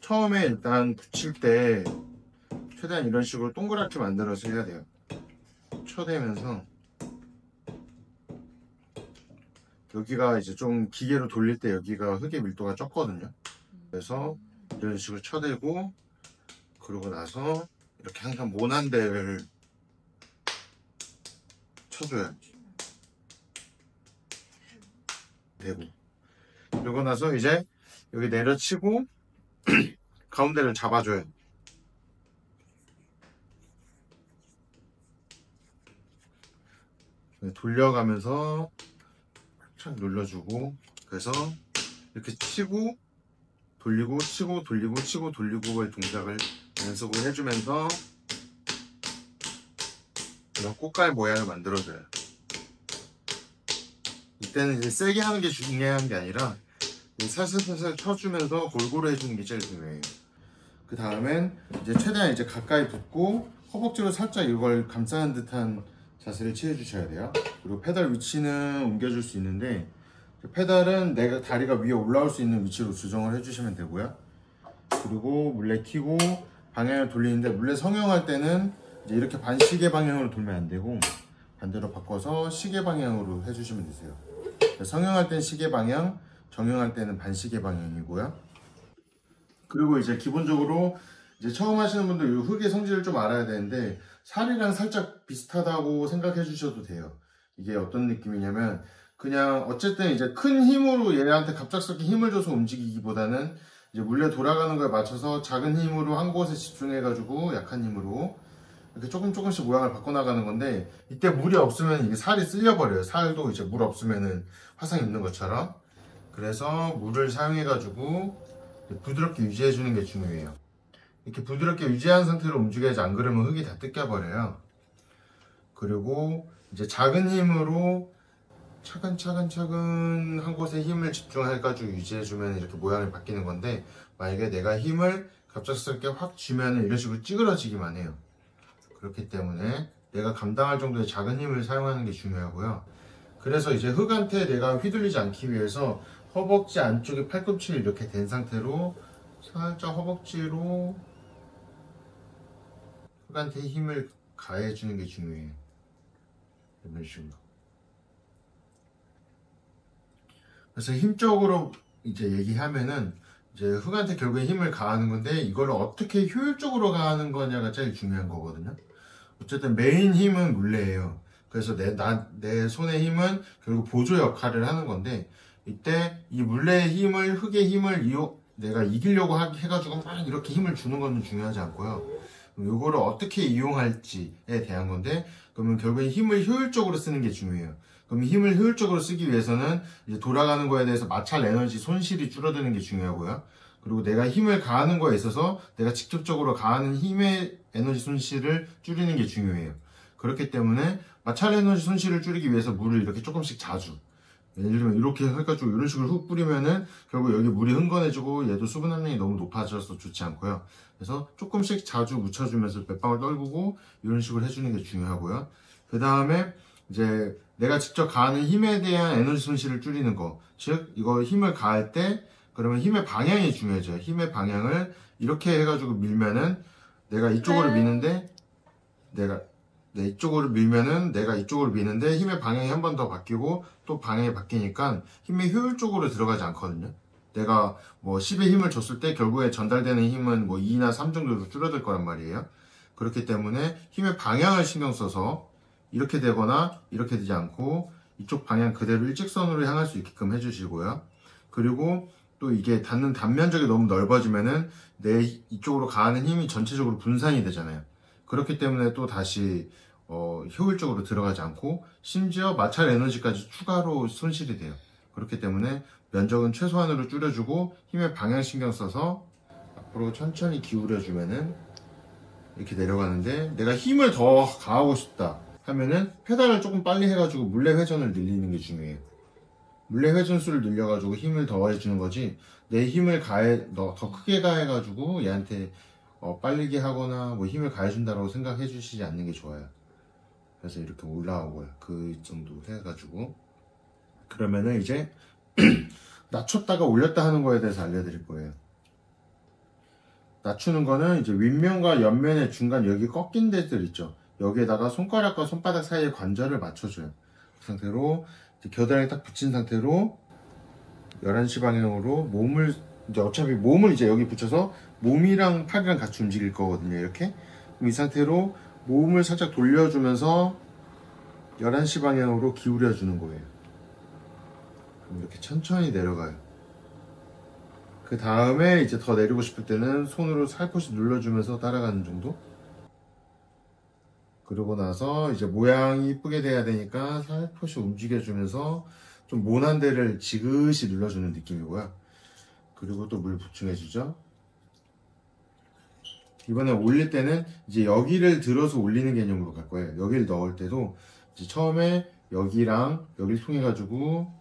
처음에 일단 붙일 때 최대한 이런 식으로 동그랗게 만들어서 해야 돼요. 쳐대면서 여기가 이제 좀 기계로 돌릴 때 여기가 흙의 밀도가 적거든요. 그래서 이런 식으로 쳐대고, 그러고 나서 이렇게 항상 모난 데를 쳐줘야지 되고, 그러고 나서 이제 여기 내려치고 가운데를 잡아줘요. 돌려가면서 착 눌러주고, 그래서 이렇게 치고 돌리고 치고 돌리고 치고 돌리고의 동작을 연습을 해주면서 이런 꽃갈 모양을 만들어줘요. 이때는 이제 세게 하는 게 중요한 게 아니라 살살살살 쳐주면서 골고루 해주는 게 제일 중요해요. 그 다음엔 이제 최대한 이제 가까이 붙고 허벅지로 살짝 이걸 감싸는 듯한 자세를 취해 주셔야 돼요. 그리고 페달 위치는 옮겨줄 수 있는데, 페달은 내가 다리가 위에 올라올 수 있는 위치로 조정을 해주시면 되고요. 그리고 물레 켜고 방향을 돌리는데, 물레 성형할 때는 이제 이렇게 반시계 방향으로 돌면 안 되고 반대로 바꿔서 시계 방향으로 해주시면 되세요. 성형할 때는 시계 방향, 정형할 때는 반시계 방향이고요. 그리고 이제 기본적으로 이제 처음 하시는 분들 이 흙의 성질을 좀 알아야 되는데, 살이랑 살짝 비슷하다고 생각해 주셔도 돼요. 이게 어떤 느낌이냐면, 그냥 어쨌든 이제 큰 힘으로 얘한테 갑작스럽게 힘을 줘서 움직이기보다는 이제 물레 돌아가는 거에 맞춰서 작은 힘으로 한 곳에 집중해 가지고 약한 힘으로 이렇게 조금씩 모양을 바꿔나가는 건데, 이때 물이 없으면 이게 살이 쓸려 버려요. 살도 이제 물 없으면은 화상 입는 것처럼. 그래서 물을 사용해 가지고 부드럽게 유지해 주는 게 중요해요. 이렇게 부드럽게 유지한 상태로 움직여야지, 안 그러면 흙이 다 뜯겨 버려요. 그리고 이제 작은 힘으로 차근차근 한 곳에 힘을 집중해가지고 유지해주면 이렇게 모양이 바뀌는 건데, 만약에 내가 힘을 갑작스럽게 확 쥐면 이런 식으로 찌그러지기만 해요. 그렇기 때문에 내가 감당할 정도의 작은 힘을 사용하는 게 중요하고요. 그래서 이제 흙한테 내가 휘둘리지 않기 위해서 허벅지 안쪽에 팔꿈치를 이렇게 댄 상태로 살짝 허벅지로 흙한테 힘을 가해주는 게 중요해요. 이런 식으로. 그래서 힘적으로 이제 얘기하면은, 이제 흙한테 결국에 힘을 가하는 건데, 이걸 어떻게 효율적으로 가하는 거냐가 제일 중요한 거거든요. 어쨌든 메인 힘은 물레예요. 그래서 내 손의 힘은 결국 보조 역할을 하는 건데, 이때 이 물레의 힘을, 흙의 힘을 내가 이기려고 해가지고 막 이렇게 힘을 주는 건 중요하지 않고요. 이거를 어떻게 이용할지에 대한 건데, 그러면 결국엔 힘을 효율적으로 쓰는 게 중요해요. 그럼 힘을 효율적으로 쓰기 위해서는 이제 돌아가는 거에 대해서 마찰 에너지 손실이 줄어드는 게 중요하고요. 그리고 내가 힘을 가하는 거에 있어서 내가 직접적으로 가하는 힘의 에너지 손실을 줄이는 게 중요해요. 그렇기 때문에 마찰 에너지 손실을 줄이기 위해서 물을 이렇게 조금씩 자주, 예를 들면 이렇게 해가지고 이런 식으로 흙 뿌리면은 결국 여기 물이 흥건해지고 얘도 수분 함량이 너무 높아져서 좋지 않고요. 그래서 조금씩 자주 묻혀주면서 몇 방울 떨구고 이런 식으로 해주는 게 중요하고요. 그 다음에 이제 내가 직접 가하는 힘에 대한 에너지 손실을 줄이는 거, 즉 이거 힘을 가할 때 그러면 힘의 방향이 중요해져요. 힘의 방향을 이렇게 해가지고 밀면은 내가 이쪽으로 미는데 내가 이쪽으로 밀면은 내가 이쪽으로 미는데 힘의 방향이 한 번 더 바뀌고 또 방향이 바뀌니까 힘이 효율적으로 들어가지 않거든요. 내가 뭐 10의 힘을 줬을 때 결국에 전달되는 힘은 뭐 2나 3 정도로 줄어들 거란 말이에요. 그렇기 때문에 힘의 방향을 신경 써서 이렇게 되거나 이렇게 되지 않고 이쪽 방향 그대로 일직선으로 향할 수 있게끔 해주시고요. 그리고 또 이게 닿는 단면적이 너무 넓어지면은 내 이쪽으로 가하는 힘이 전체적으로 분산이 되잖아요. 그렇기 때문에 또 다시 효율적으로 들어가지 않고 심지어 마찰 에너지까지 추가로 손실이 돼요. 그렇기 때문에 면적은 최소한으로 줄여주고 힘의 방향 신경 써서 앞으로 천천히 기울여주면은 이렇게 내려가는데, 내가 힘을 더 가하고 싶다 하면은 페달을 조금 빨리 해가지고 물레 회전을 늘리는 게 중요해요. 물레 회전 수를 늘려가지고 힘을 더 해주는 거지, 내 힘을 더 크게 가해가지고 얘한테 빨리게 하거나 뭐 힘을 가해준다고 생각해 주시지 않는 게 좋아요. 그래서 이렇게 올라오고요. 그 정도 해가지고 그러면은 이제 낮췄다가 올렸다 하는 거에 대해서 알려드릴 거예요. 낮추는 거는 이제 윗면과 옆면의 중간 여기 꺾인 데들 있죠. 여기에다가 손가락과 손바닥 사이의 관절을 맞춰줘요. 그 상태로 이제 겨드랑이 딱 붙인 상태로 11시 방향으로 몸을 이제 어차피 몸을 이제 여기 붙여서 몸이랑 팔이랑 같이 움직일 거거든요. 이렇게. 그럼 이 상태로 몸을 살짝 돌려주면서 11시 방향으로 기울여 주는 거예요. 그럼 이렇게 천천히 내려가요. 그 다음에 이제 더 내리고 싶을 때는 손으로 살포시 눌러주면서 따라가는 정도? 그러고 나서 이제 모양이 이쁘게 돼야 되니까 살포시 움직여주면서 좀 모난 데를 지그시 눌러주는 느낌이고요. 그리고 또 물 보충해주죠. 이번에 올릴 때는 이제 여기를 들어서 올리는 개념으로 갈 거예요. 여기를 넣을 때도 이제 처음에 여기랑 여기를 통해 가지고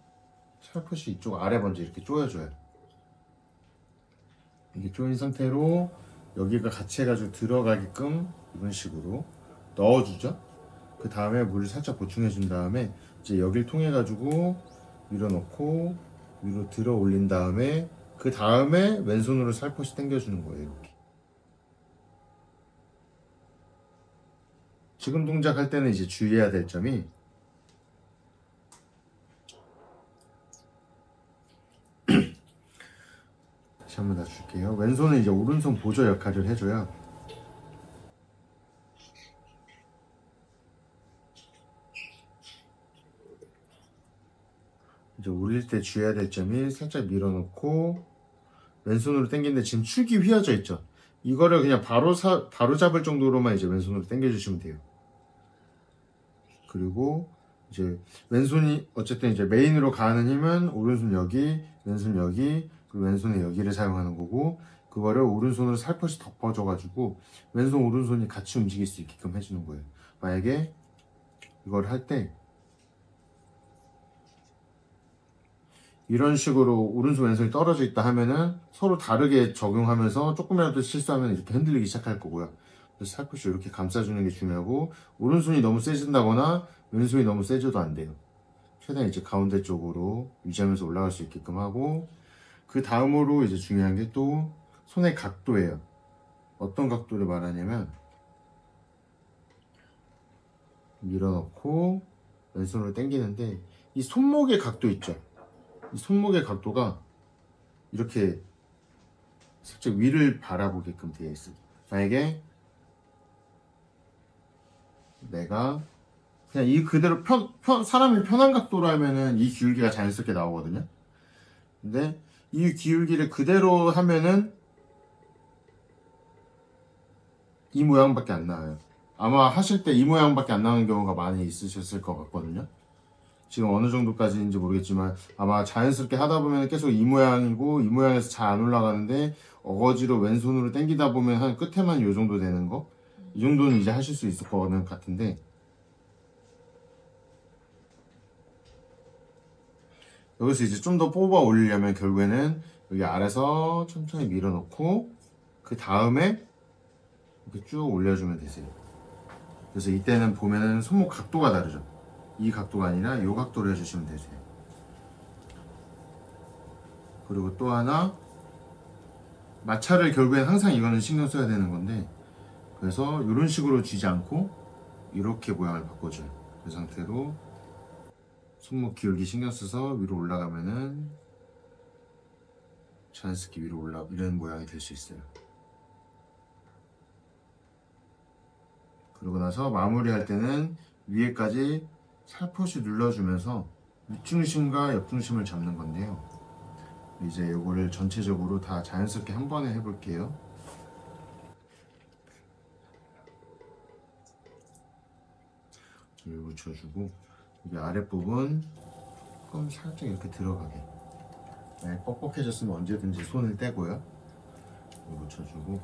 살포시 이쪽 아래 먼저 이렇게 조여줘요. 이게 조인 상태로 여기가 같이 해가지고 들어가게끔 이런 식으로 넣어주죠. 그 다음에 물을 살짝 보충해준 다음에 이제 여기를 통해 가지고 밀어넣고 위로 들어 올린 다음에 그 다음에 왼손으로 살포시 당겨주는 거예요. 이렇게. 지금 동작할 때는 이제 주의해야 될 점이 다시 한번 낮출게요. 왼손은 이제 오른손 보조 역할을 해줘요. 이제 올릴 때 주의해야 될 점이 살짝 밀어놓고 왼손으로 당기는데 지금 축이 휘어져 있죠. 이거를 그냥 바로 잡을 정도로만 이제 왼손으로 당겨주시면 돼요. 그리고 이제 왼손이 어쨌든 이제 메인으로 가는 힘은 오른손 여기, 왼손 여기, 그리고 왼손의 여기를 사용하는 거고 그거를 오른손으로 살포시 덮어줘가지고 왼손 오른손이 같이 움직일 수 있게끔 해주는 거예요. 만약에 이걸 할 때 이런 식으로 오른손 왼손이 떨어져 있다 하면은 서로 다르게 적용하면서 조금이라도 실수하면 이렇게 흔들리기 시작할 거고요. 그래서 살포시 이렇게 감싸주는 게 중요하고 오른손이 너무 세진다거나 왼손이 너무 세져도 안 돼요. 최대한 이제 가운데 쪽으로 유지하면서 올라갈 수 있게끔 하고 그 다음으로 이제 중요한 게 또 손의 각도예요. 어떤 각도를 말하냐면 밀어넣고 왼손으로 당기는데 이 손목의 각도 있죠. 이 손목의 각도가 이렇게 살짝 위를 바라보게끔 되어 있어요. 만약에 내가 그냥 이 그대로 사람이 편한 각도로 하면은 이 기울기가 자연스럽게 나오거든요. 근데 이 기울기를 그대로 하면은 이 모양밖에 안 나와요. 아마 하실 때 이 모양밖에 안 나오는 경우가 많이 있으셨을 것 같거든요. 지금 어느 정도까지인지 모르겠지만 아마 자연스럽게 하다 보면 계속 이 모양이고 이 모양에서 잘 안 올라가는데 어거지로 왼손으로 당기다 보면 한 끝에만 이 정도 되는 거, 이 정도는 이제 하실 수 있을 것 같은데 여기서 이제 좀 더 뽑아 올리려면 결국에는 여기 아래서 천천히 밀어넣고 그 다음에 이렇게 쭉 올려주면 되세요. 그래서 이때는 보면은 손목 각도가 다르죠. 이 각도가 아니라 이 각도로 해주시면 되세요. 그리고 또 하나 마찰을 결국엔 항상 이거는 신경 써야 되는 건데 그래서 이런 식으로 쥐지 않고 이렇게 모양을 바꿔줘요. 그 상태로 손목 기울기 신경 써서 위로 올라가면은 자연스럽게 위로 이런 모양이 될 수 있어요. 그러고 나서 마무리할 때는 위에까지 살포시 눌러주면서 윗중심과 옆중심을 잡는 건데요. 이제 이거를 전체적으로 다 자연스럽게 한 번에 해볼게요. 붙여주고 여기 아랫부분 조금 살짝 이렇게 들어가게. 만약 뻑뻑해졌으면 언제든지 손을 떼고요. 붙여주고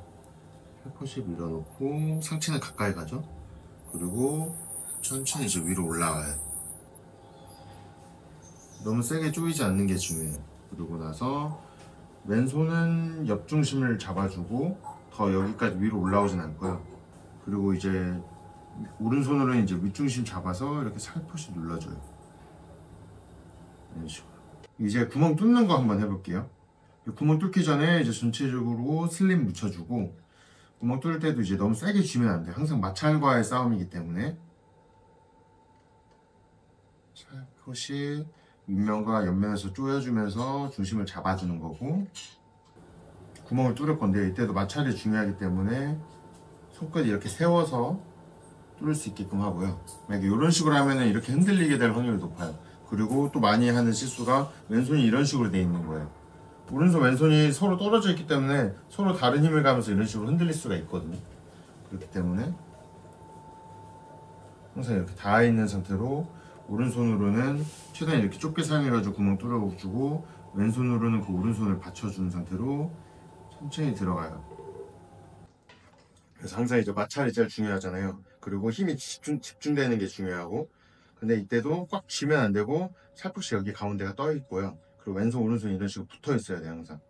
살포시 밀어놓고 상체는 가까이 가죠. 그리고 천천히 이제 위로 올라가요. 너무 세게 조이지 않는 게 중요해요. 그러고 나서 왼손은 옆중심을 잡아주고 더 여기까지 위로 올라오진 않고요. 그리고 이제 오른손으로는 이제 윗중심 잡아서 이렇게 살포시 눌러줘요. 이런 식으로. 이제 구멍 뚫는 거 한번 해볼게요. 구멍 뚫기 전에 이제 전체적으로 슬립 묻혀주고, 구멍 뚫을 때도 이제 너무 세게 쥐면 안 돼. 항상 마찰과의 싸움이기 때문에 살포시 밑면과 옆면에서 조여주면서 중심을 잡아주는 거고, 구멍을 뚫을 건데 이때도 마찰이 중요하기 때문에 손끝 이렇게 세워서 뚫을 수 있게끔 하고요. 만약에 이런 식으로 하면은 이렇게 흔들리게 될 확률이 높아요. 그리고 또 많이 하는 실수가 왼손이 이런 식으로 돼 있는 거예요. 오른손 왼손이 서로 떨어져 있기 때문에 서로 다른 힘을 가면서 이런 식으로 흔들릴 수가 있거든요. 그렇기 때문에 항상 이렇게 닿아 있는 상태로 오른손으로는 최대한 이렇게 좁게 사용해가지고 구멍 뚫어주고, 왼손으로는 그 오른손을 받쳐주는 상태로 천천히 들어가요. 그래서 항상 이제 마찰이 제일 중요하잖아요. 그리고 힘이 집중되는 게 중요하고, 근데 이때도 꽉 쥐면 안 되고 살포시 여기 가운데가 떠 있고요. 그리고 왼손 오른손 이런 식으로 붙어 있어야 돼요. 항상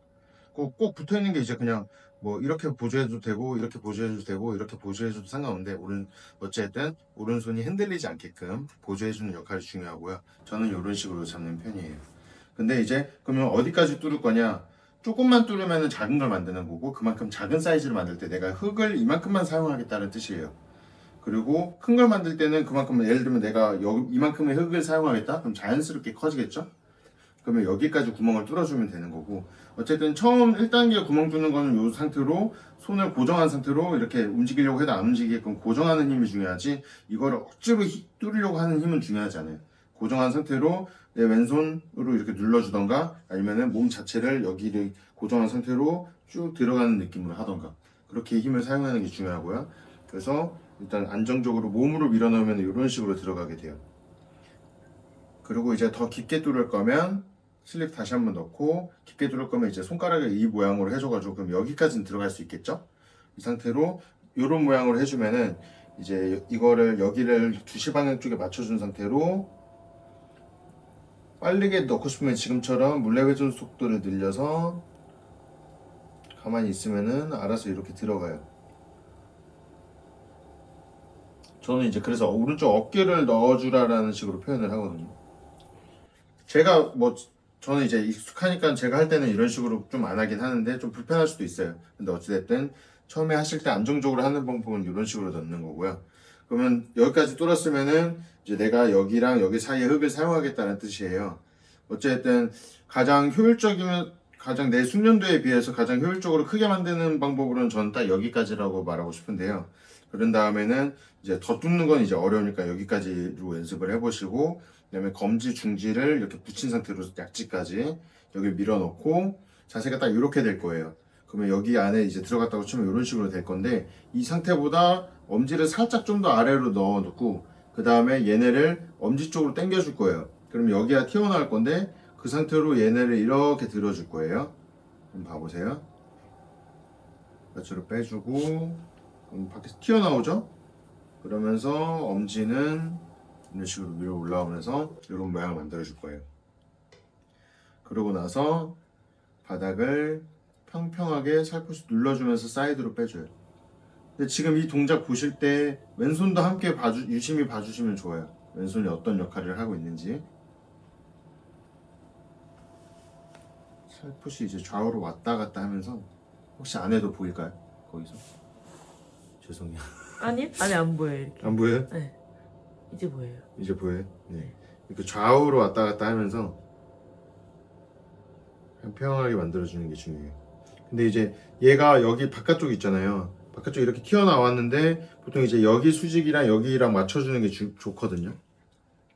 꼭 붙어 있는 게 이제 그냥 뭐 이렇게 보조해도 되고 이렇게 보조해도 되고 이렇게 보조해줘도 상관없는데, 어쨌든 오른손이 흔들리지 않게끔 보조해주는 역할이 중요하고요. 저는 이런 식으로 잡는 편이에요. 근데 이제 그러면 어디까지 뚫을 거냐? 조금만 뚫으면 작은 걸 만드는 거고, 그만큼 작은 사이즈를 만들 때 내가 흙을 이만큼만 사용하겠다는 뜻이에요. 그리고 큰 걸 만들 때는 그만큼, 예를 들면 내가 이만큼의 흙을 사용하겠다? 그럼 자연스럽게 커지겠죠? 그러면 여기까지 구멍을 뚫어주면 되는 거고, 어쨌든 처음 1단계 구멍 뚫는 거는 이 상태로 손을 고정한 상태로 이렇게 움직이려고 해도 안 움직이게끔 고정하는 힘이 중요하지, 이거를 억지로 뚫으려고 하는 힘은 중요하지 않아요. 고정한 상태로 내 왼손으로 이렇게 눌러주던가, 아니면은 몸 자체를 여기를 고정한 상태로 쭉 들어가는 느낌으로 하던가, 그렇게 힘을 사용하는 게 중요하고요. 그래서 일단 안정적으로 몸으로 밀어넣으면 이런 식으로 들어가게 돼요. 그리고 이제 더 깊게 뚫을 거면 슬립 다시 한번 넣고, 깊게 뚫을 거면 이제 손가락을 이 모양으로 해줘가지고 그럼 여기까지는 들어갈 수 있겠죠? 이 상태로 이런 모양으로 해주면은 이제 이거를 여기를 2시 방향 쪽에 맞춰준 상태로 빠르게 넣고 싶으면 지금처럼 물레 회전 속도를 늘려서 가만히 있으면은 알아서 이렇게 들어가요. 저는 이제 그래서 오른쪽 어깨를 넣어주라라는 식으로 표현을 하거든요. 저는 이제 익숙하니까 제가 할 때는 이런 식으로 좀 안 하긴 하는데 좀 불편할 수도 있어요. 근데 어찌됐든 처음에 하실 때 안정적으로 하는 방법은 이런 식으로 넣는 거고요. 그러면 여기까지 뚫었으면은 이제 내가 여기랑 여기 사이에 흙을 사용하겠다는 뜻이에요. 어쨌든 가장 효율적이면, 가장 내 숙련도에 비해서 가장 효율적으로 크게 만드는 방법으로는 저는 딱 여기까지라고 말하고 싶은데요. 그런 다음에는 이제 더 뚫는 건 이제 어려우니까 여기까지로 연습을 해보시고, 그다음에 검지, 중지를 이렇게 붙인 상태로 약지까지 여기 밀어넣고 자세가 딱 이렇게 될 거예요. 그러면 여기 안에 이제 들어갔다고 치면 이런 식으로 될 건데, 이 상태보다 엄지를 살짝 좀 더 아래로 넣어놓고 그 다음에 얘네를 엄지 쪽으로 당겨 줄 거예요. 그럼 여기가 튀어나올 건데 그 상태로 얘네를 이렇게 들어줄 거예요. 한번 봐보세요. 끝으로 빼주고 밖에서 튀어나오죠? 그러면서 엄지는 이런 식으로 위로 올라오면서 이런 모양을 만들어 줄 거예요. 그러고 나서 바닥을 평평하게 살포시 눌러주면서 사이드로 빼줘요. 근데 지금 이 동작 보실 때 왼손도 함께 유심히 봐주시면 좋아요. 왼손이 어떤 역할을 하고 있는지. 살포시 이제 좌우로 왔다 갔다 하면서, 혹시 안 해도 보일까요? 거기서? 죄송해요. 아니 안 보여요. 이렇게. 안 보여요? 네. 이제 보여요. 이제 보여요? 네. 이렇게 좌우로 왔다 갔다 하면서 평평하게 만들어주는 게 중요해요. 근데 이제 얘가 여기 바깥쪽 있잖아요. 바깥쪽 이렇게 튀어나왔는데 보통 이제 여기 수직이랑 여기랑 맞춰주는 게 좋거든요.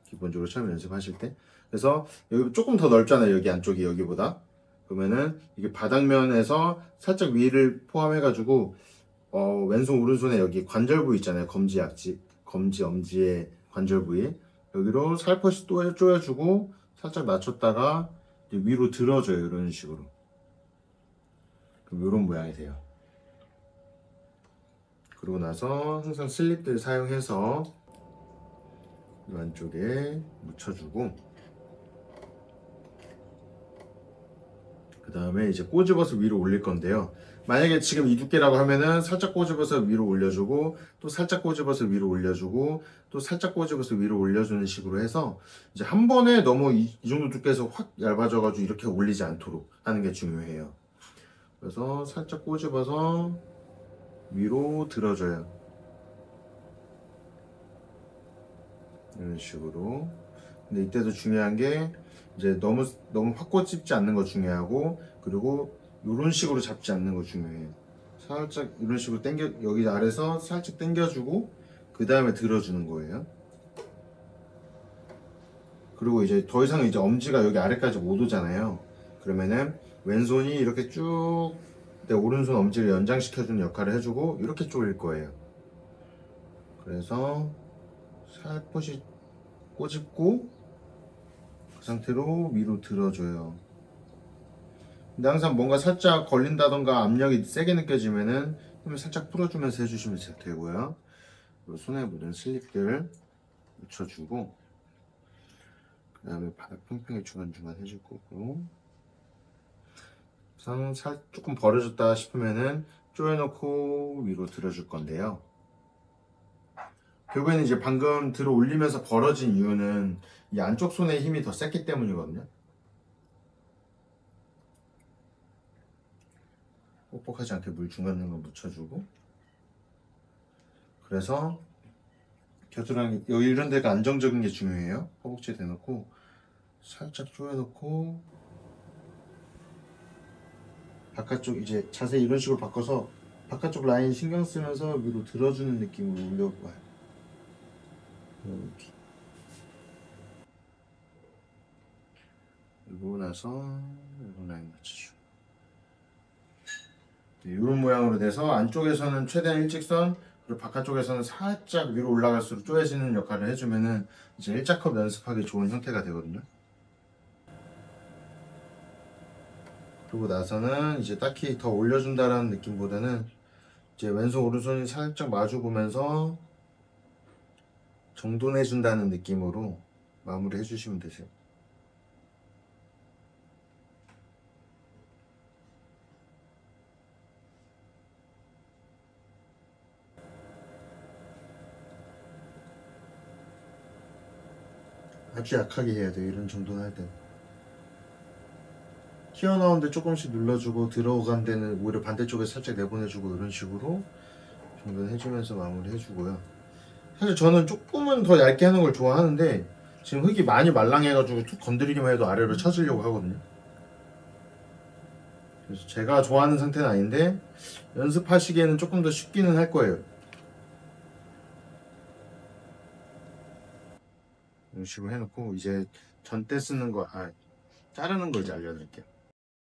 기본적으로 처음 연습하실 때. 그래서 여기 조금 더 넓잖아요. 여기 안쪽이 여기보다. 그러면은 이게 바닥면에서 살짝 위를 포함해가지고 왼손 오른손에 여기 관절 부위 있잖아요. 검지, 약지, 검지, 엄지의 관절 부위, 여기로 살포시 또 조여주고 살짝 낮췄다가 이제 위로 들어줘요. 이런 식으로. 그럼 이런 모양이 돼요. 그러고 나서 항상 슬립들 사용해서 이 안쪽에 묻혀주고, 그 다음에 이제 꼬집어서 위로 올릴 건데요. 만약에 지금 이 두께라고 하면은 살짝 꼬집어서 위로 올려주고, 또 살짝 꼬집어서 위로 올려주고, 또 살짝 꼬집어서 위로 올려주는 식으로 해서 이제 한 번에 너무 이 정도 두께에서 확 얇아져가지고 이렇게 올리지 않도록 하는 게 중요해요. 그래서 살짝 꼬집어서 위로 들어줘요. 이런 식으로. 근데 이때도 중요한 게 이제 너무 확 꼬집지 않는 거 중요하고, 그리고 이런 식으로 잡지 않는 거 중요해요. 살짝 이런 식으로 당겨, 여기 아래서 살짝 당겨주고 그 다음에 들어주는 거예요. 그리고 이제 더 이상 이제 엄지가 여기 아래까지 못 오잖아요. 그러면은 왼손이 이렇게 쭉 내 오른손 엄지를 연장시켜주는 역할을 해주고 이렇게 조일 거예요. 그래서 살포시 꼬집고 그 상태로 위로 들어줘요. 근데 항상 뭔가 살짝 걸린다던가 압력이 세게 느껴지면은 힘을 살짝 풀어주면서 해주시면 되고요. 그리고 손에 묻은 슬립들 묻혀주고, 그 다음에 바닥 팽팽히 중간중간 해줄 거고, 우선 조금 벌어졌다 싶으면은 조여놓고 위로 들어줄 건데요. 결국에는 이제 방금 들어 올리면서 벌어진 이유는 이 안쪽 손에 힘이 더 셌기 때문이거든요. 뻑뻑하지 않게 물 중간중간 묻혀주고, 그래서 겨드랑이 여기 이런 데가 안정적인 게 중요해요. 허벅지에 대놓고 살짝 조여놓고, 바깥쪽 이제 자세 이런 식으로 바꿔서 바깥쪽 라인 신경 쓰면서 위로 들어주는 느낌으로 올려봐요. 이렇게. 그리고 나서 이런 라인 맞춰주고, 이런 모양으로 돼서 안쪽에서는 최대한 일직선, 그리고 바깥쪽에서는 살짝 위로 올라갈수록 쪼여지는 역할을 해주면은 이제 일자컵 연습하기 좋은 형태가 되거든요. 그러고 나서는 이제 딱히 더 올려준다라는 느낌보다는 이제 왼손 오른손이 살짝 마주 보면서 정돈해준다는 느낌으로 마무리 해주시면 되세요. 아주 약하게 해야 돼요. 이런 정도는 할 때. 튀어나오는데 조금씩 눌러주고 들어간 데는 오히려 반대쪽에 살짝 내보내주고 이런 식으로 정돈 해주면서 마무리 해주고요. 사실 저는 조금은 더 얇게 하는 걸 좋아하는데 지금 흙이 많이 말랑해가지고 툭 건드리기만 해도 아래로 쳐지려고 하거든요. 그래서 제가 좋아하는 상태는 아닌데 연습하시기에는 조금 더 쉽기는 할 거예요. 이런 식으로 해놓고 이제 전대 쓰는 거, 자르는 걸 이제 알려드릴게요.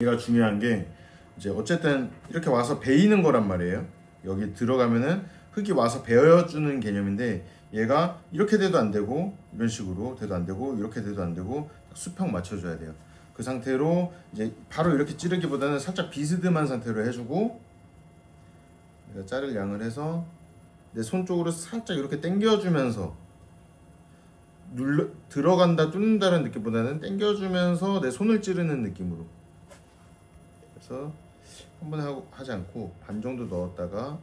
여기가 중요한 게 이제 어쨌든 이렇게 와서 베이는 거란 말이에요. 여기 들어가면은 흙이 와서 베어주는 개념인데 얘가 이렇게 돼도 안 되고 이런 식으로 돼도 안 되고 이렇게 돼도 안 되고 수평 맞춰줘야 돼요. 그 상태로 이제 바로 이렇게 찌르기보다는 살짝 비스듬한 상태로 해주고, 내가 자를 양을 해서 내 손 쪽으로 살짝 이렇게 당겨주면서 들어간다 뚫는다는 느낌보다는 당겨주면서 내 손을 찌르는 느낌으로. 그래서 한 번에 하지 않고 반 정도 넣었다가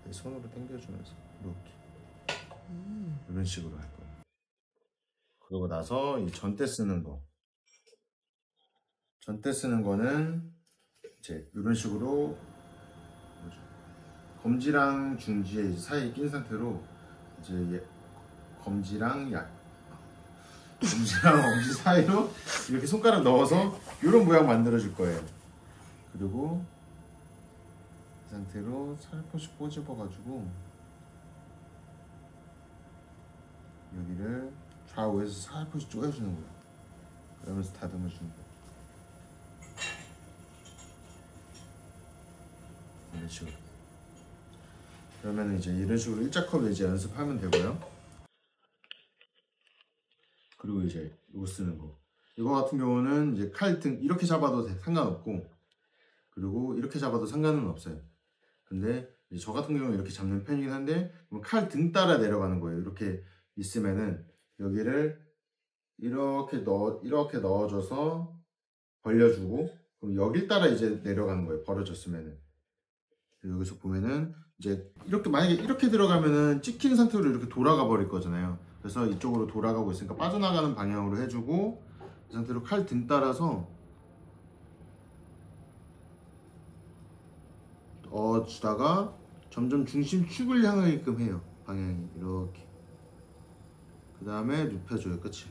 내 손으로 당겨주면서 이렇게 이런 식으로 할 거예요. 그러고 나서 이 전대 쓰는 거, 전대 쓰는 거는 이제 이런 식으로 검지랑 중지의 사이에 낀 상태로 이제 검지랑 엄지 사이로 이렇게 손가락 넣어서 이런 모양 만들어 줄 거예요. 그리고 이 상태로 살포시 꼬집어 가지고 여기를 좌우에서 살포시 쪼여주는 거예요. 그러면서 다듬어 주는 거예요. 이런 식으로. 그러면 이제 이런 식으로 일자컵 이제 연습하면 되고요. 그리고 이제 이거 쓰는 거. 이거 같은 경우는 이제 칼등 이렇게 잡아도 상관없고, 그리고 이렇게 잡아도 상관은 없어요. 근데 이제 저 같은 경우는 이렇게 잡는 편이긴 한데, 칼 등 따라 내려가는 거예요. 이렇게 있으면은 여기를 이렇게 넣어줘서 벌려주고, 그럼 여길 따라 이제 내려가는 거예요. 벌어졌으면은. 여기서 보면은 이제 이렇게 만약에 이렇게 들어가면은 찍힌 상태로 이렇게 돌아가 버릴 거잖아요. 그래서 이쪽으로 돌아가고 있으니까 빠져나가는 방향으로 해주고 이 상태로 칼 등 따라서 주다가 점점 중심축을 향하게끔 해요. 방향이 이렇게. 그 다음에 눕혀줘요. 끝이.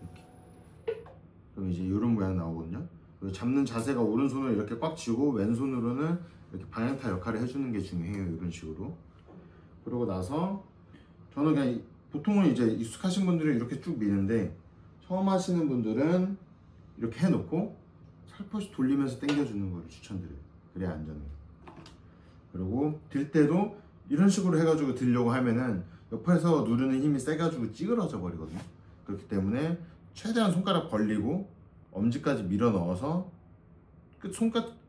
이렇게. 그럼 이제 이런 모양 나오거든요. 그리고 잡는 자세가 오른손으로 이렇게 꽉 쥐고 왼손으로는 이렇게 방향타 역할을 해주는 게 중요해요. 이런 식으로. 그러고 나서 저는 그냥 보통은 이제 익숙하신 분들은 이렇게 쭉 미는데 처음 하시는 분들은 이렇게 해놓고 살포시 돌리면서 당겨주는 거를 추천드려요. 그래야 안전해요. 그리고 들 때도 이런 식으로 해가지고 들려고 하면은 옆에서 누르는 힘이 세가지고 찌그러져 버리거든요. 그렇기 때문에 최대한 손가락 벌리고 엄지까지 밀어 넣어서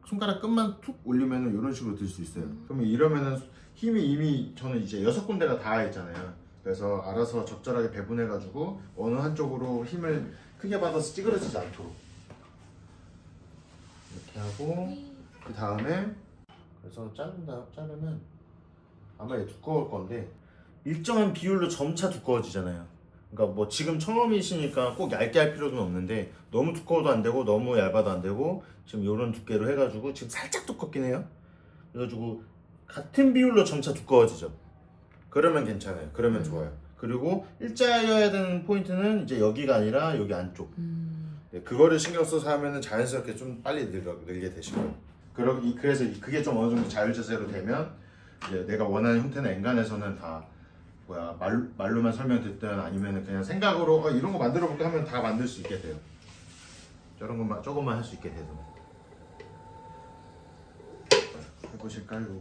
손가락 끝만 툭 올리면은 이런 식으로 들 수 있어요. 그러면 이러면은 힘이 이미 저는 이제 6군데가 다 있잖아요. 그래서 알아서 적절하게 배분해가지고 어느 한쪽으로 힘을 크게 받아서 찌그러지지 않도록 이렇게 하고 그 다음에 그래서 자르면 아마 얘 두꺼울 건데 일정한 비율로 점차 두꺼워지잖아요. 그러니까 뭐 지금 처음이시니까 꼭 얇게 할 필요는 없는데 너무 두꺼워도 안 되고 너무 얇아도 안 되고 지금 이런 두께로 해가지고 지금 살짝 두껍긴 해요. 그래가지고 같은 비율로 점차 두꺼워지죠. 그러면 괜찮아요. 그러면 좋아요. 그리고 일자여야 되는 포인트는 이제 여기가 아니라 여기 안쪽. 네, 그거를 신경 써서 하면은 자연스럽게 좀 빨리 늘게 되시고요. 그래서 그게 좀 어느 정도 자율자재로 되면 이제 내가 원하는 형태나 엔간에서는 다 말로만 설명듣든 아니면 그냥 생각으로 이런 거 만들어 볼까 하면 다 만들 수 있게 돼요. 저런 것만 조금만 할 수 있게 돼서 해보실까요?